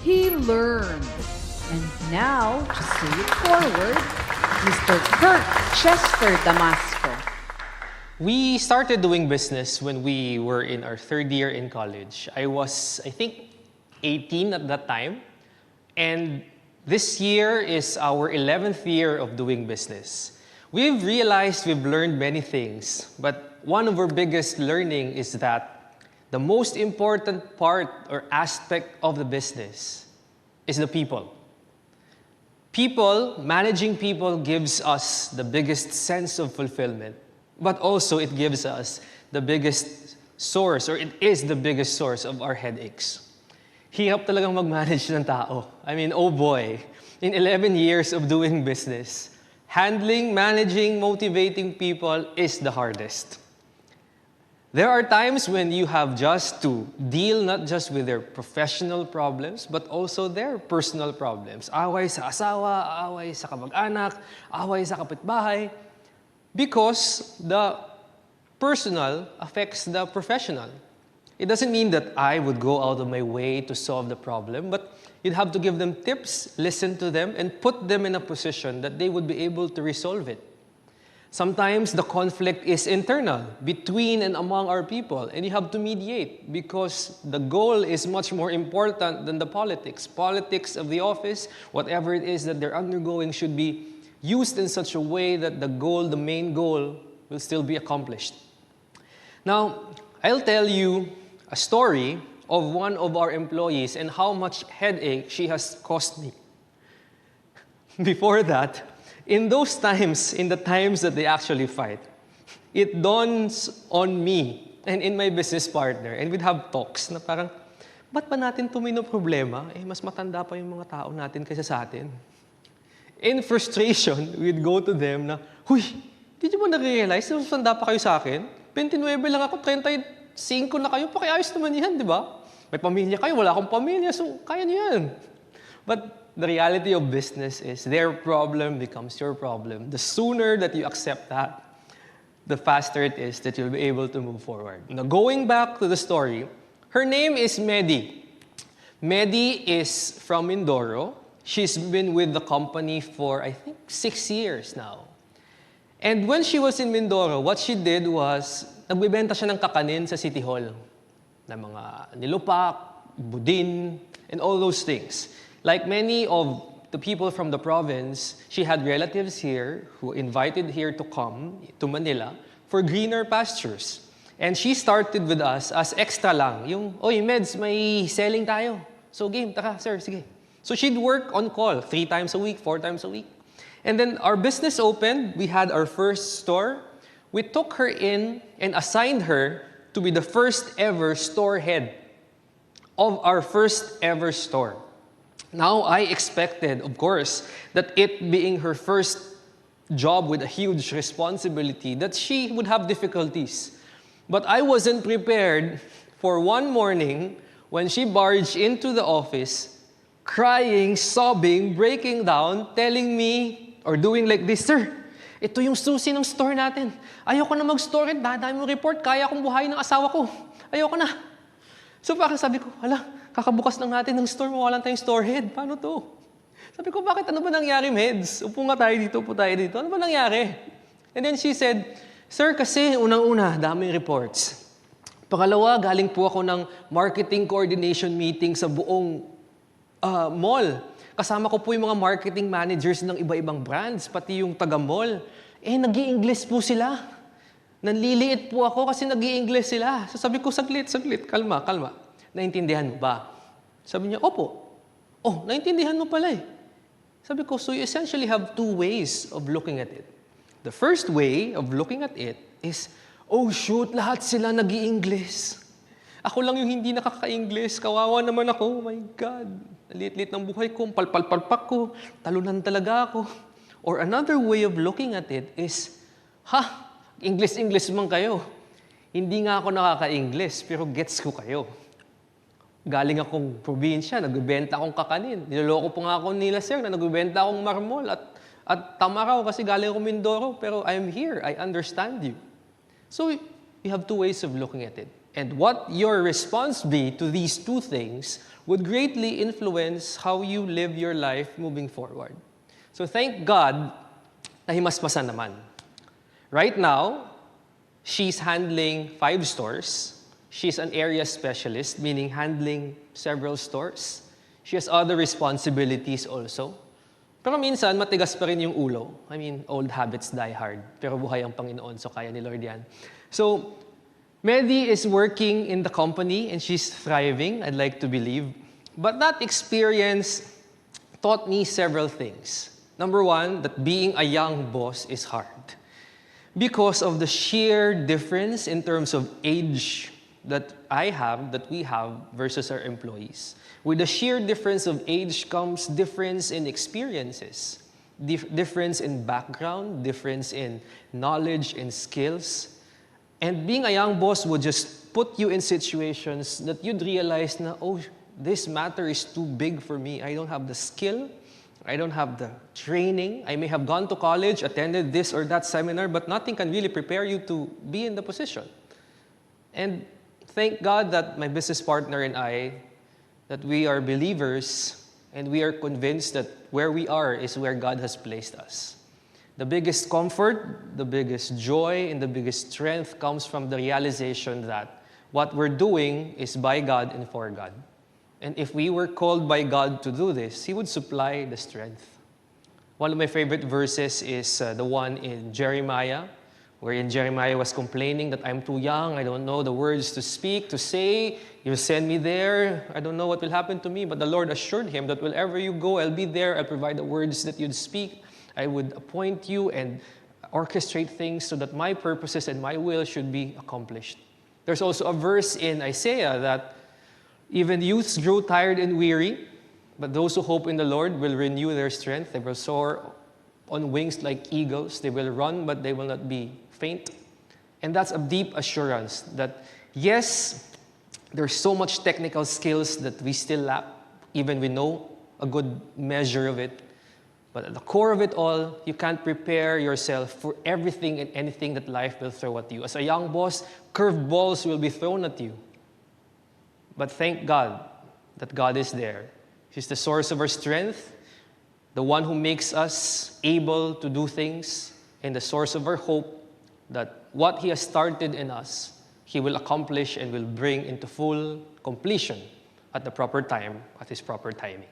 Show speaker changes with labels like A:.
A: he learned. And now, to say it forward, Mr. Kirk Chester Damasco.
B: We started doing business when we were in our third year in college. I was, I think, 18 at that time. And this year is our 11th year of doing business. We've realized we've learned many things, but one of our biggest learning is that the most important part or aspect of the business is the people. Managing people gives us the biggest sense of fulfillment, but also it gives us the biggest source, or it is the biggest source of our headaches. Hirap talagang mag-manage ng tao. I mean, oh boy, in 11 years of doing business, handling, managing, motivating people is the hardest. There are times when you have just to deal not just with their professional problems, but also their personal problems. Away sa asawa, away sa kamag-anak, away sa kapitbahay. Because the personal affects the professional. It doesn't mean that I would go out of my way to solve the problem, but you'd have to give them tips, listen to them, and put them in a position that they would be able to resolve it. Sometimes the conflict is internal, between and among our people, and you have to mediate because the goal is much more important than the politics. Politics of the office, whatever it is that they're undergoing, should be used in such a way that the goal, the main goal, will still be accomplished. Now, I'll tell you a story of one of our employees and how much headache she has cost me. Before that, in those times, in the times that they actually fight, it dawns on me and in my business partner, and we'd have talks na parang, ba't ba natin problema? Mas matanda pa yung mga tao natin kaysa sa atin. In frustration, we'd go to them na, huy, di mo na-realize na mas matanda pa kayo sa akin? 29 lang ako, 35 na kayo, pakiayos naman yan, di ba? May pamilya kayo, wala akong pamilya, so kaya niyo yan. But the reality of business is their problem becomes your problem. The sooner that you accept that, the faster it is that you'll be able to move forward. Now, going back to the story, her name is Medi. Medi is from Mindoro. She's been with the company for, I think, 6 years now. And when she was in Mindoro, what she did was, nagbibenta siya ng kakanin sa City Hall. Na mga nilupak, budin, and all those things. Like many of the people from the province, she had relatives here who invited her to come to Manila for greener pastures. And she started with us as extra lang. Yung, oy, Meds, may selling tayo. So game, taka, sir, sige. So she'd work on call 3 times a week, 4 times a week. And then our business opened. We had our first store. We took her in and assigned her to be the first ever store head of our first ever store. Now, I expected, of course, that it being her first job with a huge responsibility, that she would have difficulties. But I wasn't prepared for one morning when she barged into the office, crying, sobbing, breaking down, telling me, or doing like this, "Sir, ito yung susi ng store natin. Ayoko na mag-store it, dami mo report, kaya akong buhayin ng asawa ko. Ayoko na." So parang sabi ko, hala, kakabukas lang natin ng store, mawalan tayong store head. Paano to? Sabi ko, bakit? Ano ba nangyari, Meds? Upo nga tayo dito, upo tayo dito. Ano ba nangyari? And then she said, "Sir, kasi unang-una, daming reports. Pangalawa, galing po ako ng marketing coordination meeting sa buong mall. Kasama ko po yung mga marketing managers ng iba-ibang brands, pati yung taga-mall. Nag-i-English po sila. Nanliliit po ako kasi nag-i-English sila." So sabi ko, saglit, kalma. Naintindihan mo ba? Sabi niya, opo. Oh, naintindihan mo pala eh. Sabi ko, so you essentially have 2 ways of looking at it. The first way of looking at it is, oh shoot, lahat sila nag-i-English. Ako lang yung hindi nakaka-English. Kawawa naman ako. Oh my God. Lit-lit ng buhay ko. Palpal-palpak ko. Talunan talaga ako. Or another way of looking at it is, English man kayo. Hindi nga ako nakaka-English, pero gets ko kayo. Galing akong probinsya, nagbebenta akong kakanin. Niloloko po nga ako nila, sir, na nagbebenta akong marmol at tamaraw kasi galing akong Mindoro, pero I'm here. I understand you. So, you have 2 ways of looking at it. And what your response be to these two things would greatly influence how you live your life moving forward. So thank God na himasmasan naman. Right now, she's handling 5 stores. She's an area specialist, meaning handling several stores. She has other responsibilities also. Pero minsan, matigas pa rin yung ulo. I mean, old habits die hard. Pero buhay ang Panginoon, so kaya ni Lord yan. So, Medi is working in the company and she's thriving, I'd like to believe. But that experience taught me several things. Number one, that being a young boss is hard because of the sheer difference in terms of age that we have versus our employees. With the sheer difference of age comes difference in experiences, difference in background, difference in knowledge and skills. And being a young boss would just put you in situations that you'd realize na, oh, this matter is too big for me. I don't have the skill. I don't have the training. I may have gone to college, attended this or that seminar, but nothing can really prepare you to be in the position. And thank God that my business partner and I, that we are believers and we are convinced that where we are is where God has placed us. The biggest comfort, the biggest joy, and the biggest strength comes from the realization that what we're doing is by God and for God. And if we were called by God to do this, He would supply the strength. One of my favorite verses is the one in Jeremiah, wherein Jeremiah was complaining that I'm too young, I don't know the words to speak, to say, you'll send me there, I don't know what will happen to me. But the Lord assured him that wherever you go, I'll be there, I'll provide the words that you'd speak. I would appoint you and orchestrate things so that my purposes and my will should be accomplished. There's also a verse in Isaiah that even youths grow tired and weary, but those who hope in the Lord will renew their strength. They will soar on wings like eagles. They will run, but they will not be faint. And that's a deep assurance that, yes, there's so much technical skills that we still lack, even we know a good measure of it. But at the core of it all, you can't prepare yourself for everything and anything that life will throw at you. As a young boss, curved balls will be thrown at you. But thank God that God is there. He's the source of our strength, the one who makes us able to do things, and the source of our hope that what He has started in us, He will accomplish and will bring into full completion at the proper time, at His proper timing.